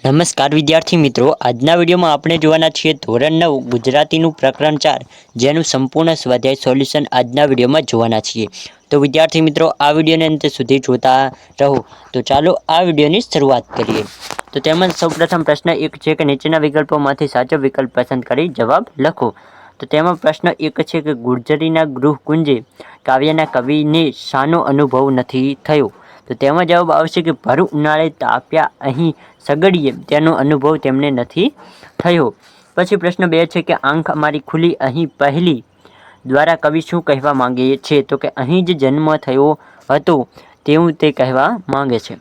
નમસ્કાર વિદ્યાર્થી મિત્રો, આજના વિડીયોમાં આપણે જોવાના છીએ ધોરણ 9 ગુજરાતીનું પ્રકરણ 4, જેનું સંપૂર્ણ સ્વાધ્યાય સોલ્યુશન આજના વિડીયોમાં જોવાના છીએ। તો વિદ્યાર્થી મિત્રો, આ વિડીયોને અંત સુધી જોતા રહો। તો ચાલો આ વિડીયોની શરૂઆત કરીએ। તો તેમાં સૌપ્રથમ પ્રશ્ન 1 છે કે નીચેના વિકલ્પોમાંથી સાચો વિકલ્પ પસંદ કરી જવાબ લખો। તો તેમાં પ્રશ્ન 1 છે કે ગુર્જરીના ગૃહકુંજે કાવ્યના કવિને શાનો અનુભવ નથી થયો। તો તેમાં જવાબ આવશે કે ભર ઉનાળે તાપ્યા અહીં સગડીએ તેનો અનુભવ તેમને નથી થયો। પછી પ્રશ્ન 2 છે કે આંખ અમારી ખુલી અહીં પહેલી દ્વારા કવિ શું કહેવા માંગે છે। તો કે અહીં જ જન્મ થયો હતો તેવું તે કહેવા માંગે છે।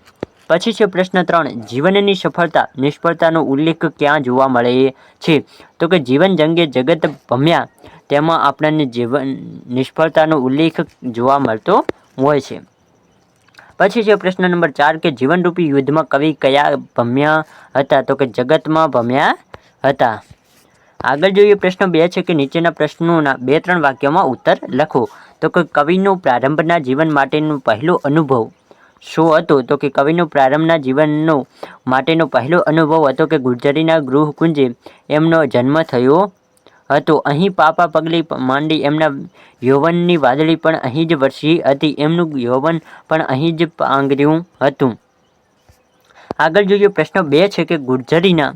પછી છે પ્રશ્ન 3 જીવનની સફળતા નિષ્ફળતાનો ઉલ્લેખ ક્યાં જોવા મળે છે। તો કે જીવન જંગે જગત ભમ્યા તેમાં આપણને જીવન નિષ્ફળતાનો ઉલ્લેખ જોવા મળતો હોય છે। પછી છે પ્રશ્ન નંબર 4 કે જીવનરૂપી યુદ્ધમાં કવિ કયા ભમ્યા હતા। તો કે જગતમાં ભમ્યા હતા। આગળ જોઈએ પ્રશ્ન 2 છે કે નીચેના પ્રશ્નોના 2-3 વાક્યોમાં ઉત્તર લખો। તો કે કવિનો પ્રારંભના જીવન માટેનો પહેલો અનુભવ શું હતો। તો કે કવિનો પ્રારંભના જીવનનો માટેનો પહેલો અનુભવ હતો કે ગુર્જરીના ગૃહકુંજે એમનો જન્મ થયો હતો। અહીં પાપા પગલી માંડી એમના યૌવનની વાદળી પણ અહીં જ વરસી હતી, એમનું યૌવન પણ અહીં જ પાંગર્યું હતું। આગળ જોઈએ પ્રશ્ન 2 છે કે ગુર્જરીના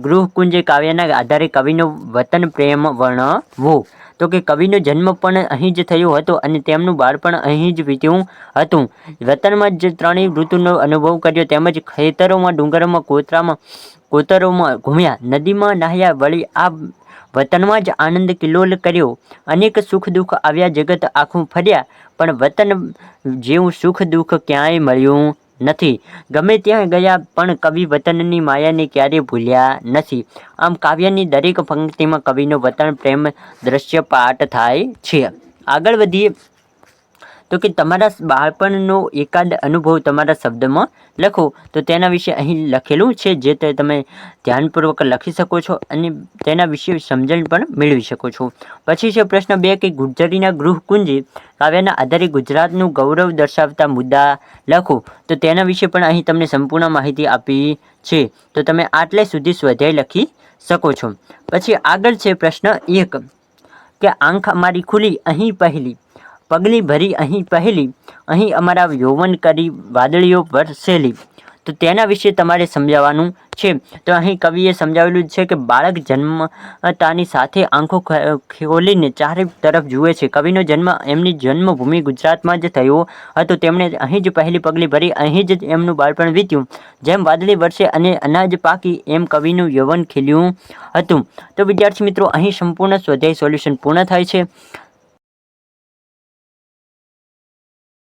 ગૃહકુંજે કાવ્યના આધારે કવિનો વતન પ્રેમ વર્ણવો। તો કે કવિનો જન્મ પણ અહીં જ થયો હતો અને તેમનું બાળપણ અહીં જ વીત્યું હતું। વતનમાં જ ત્રણેય ઋતુનો અનુભવ કર્યો, તેમજ ખેતરોમાં, ડુંગરોમાં, કોતરોમાં ઘૂમ્યા, નદીમાં નાહ્યા, વળી આ વતનમાં જ આનંદ કિલ્લોલ કર્યો। અનેક સુખ દુઃખ આવ્યા, જગત આખું ફર્યા, પણ વતન જેવું સુખ દુઃખ ક્યાંય મળ્યું નથી। ગમે ત્યાં ગયા પણ કવિ વતનની માયાને ક્યારેય ભૂલ્યા નથી। આમ કાવ્યની દરેક પંક્તિમાં કવિનો વતન પ્રેમ દ્રશ્યપાત થાય છે। આગળ વધીએ તો કે તમારા બાળપણનો એકાદ અનુભવ તમારા શબ્દમાં લખો। તો તેના વિશે અહીં લખેલું છે, જે તમે ધ્યાનપૂર્વક લખી શકો છો અને તેના વિશે સમજણ પણ મેળવી શકો છો। પછી છે પ્રશ્ન 2 કે ગુર્જરીના ગૃહકુંજે કાવ્યના આધારે ગુજરાતનું ગૌરવ દર્શાવતા મુદ્દા લખો। તો તેના વિશે પણ અહીં તમને સંપૂર્ણ માહિતી આપી છે, તો તમે આટલે સુધી સ્વાધ્યાય લખી શકો છો। પછી આગળ છે પ્રશ્ન 1 કે આંખ અમારી ખુલી અહીં પહેલી પગલી ભરી અહીં પહેલી અહીં અમારા યૌવન કરી વાદળીઓ વરસેલી। તો તેના વિશે તમારે સમજાવવાનું છે। તો અહીં કવિએ સમજાવેલું છે કે બાળક જન્મતાની સાથે આંખો ખોલીને ચારે તરફ જુએ છે। કવિનો જન્મ એમની જન્મભૂમિ ગુજરાતમાં જ થયો હતો, તેમણે અહીં જ પહેલી પગલી ભરી, અહીં જ એમનું બાળપણ વીત્યું। જેમ વાદળી વરસે અને અનાજ પાકી એમ કવિનું યૌવન ખીલ્યું હતું। તો વિદ્યાર્થી મિત્રો, અહીં સંપૂર્ણ સ્વાધ્યાય સોલ્યુશન પૂર્ણ થાય છે।